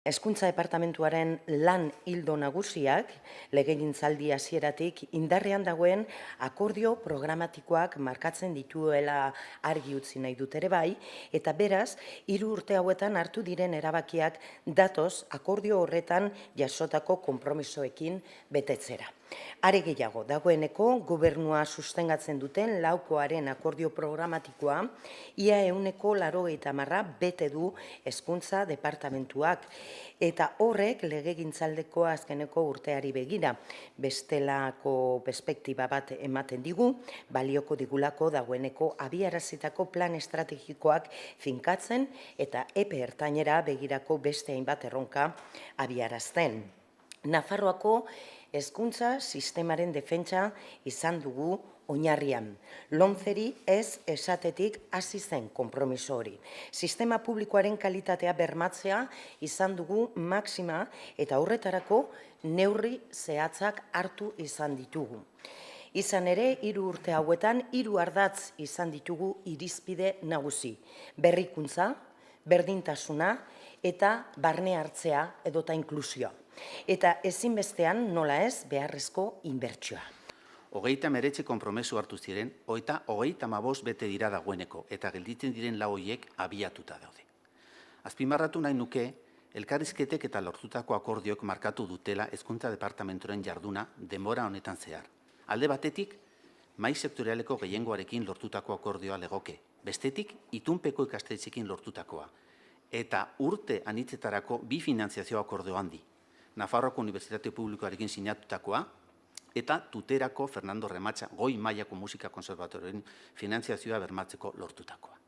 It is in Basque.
Hezkuntza Departamentuaren lan ildo nagusiak legegintzaldi hasieratik indarrean dagoen akordio programatikoak markatzen dituela argi utzi nahi dut ere bai, eta beraz, 3 urte hauetan hartu diren erabakiak datoz akordio horretan jasotako konpromisoekin betetzera. Are gehiago, dagoeneko gobernua sustengatzen duten laukoaren akordio programatikoa ia 90% bete du Hezkuntza Departamentuak, eta horrek legegintzaldeko azkeneko urteari begira bestelako perspektiba bat ematen digu, balioko digulako dagoeneko abiarazitako plan estrategikoak finkatzen eta epe ertainera begirako beste hainbat erronka abiarazten. Nafarroako hezkuntza sistemaren defentsa izan dugu oinarrian. Lomceri ez esatetik hasi zen konpromiso hori. Sistema publikoaren kalitatea bermatzea izan dugu maxima eta horretarako neurri zehatzak hartu izan ditugu. Izan ere, 3 urte hauetan 3 ardatz izan ditugu irizpide nagusi. Berrikuntza, berdintasuna eta barne hartzea edota inklusioa. Eta ezinbestean nola ez beharrezko inbertsioa. 39 konpromesu hartu ziren, eta 35 bete dira dagoeneko, eta gelditzen diren 4 horiek abiatuta daude. Azpimarratu nahi nuke, elkarrizketek eta lortutako akordiok markatu dutela Hezkuntza Departamentuaren jarduna denbora honetan zehar. Alde batetik, mahai sektorialeko gehiengoarekin lortutako akordioa legoke, bestetik itunpeko ikastetxeekin lortutakoa, eta urte anitzetarako bi finantziazio akordio handi, Nafarroako Unibertsitate Publikoarekin sinatutakoa, eta Tuterako Fernando Rematxa goi mailako musika konserbatorioaren finantziazioa bermatzeko lortutakoa.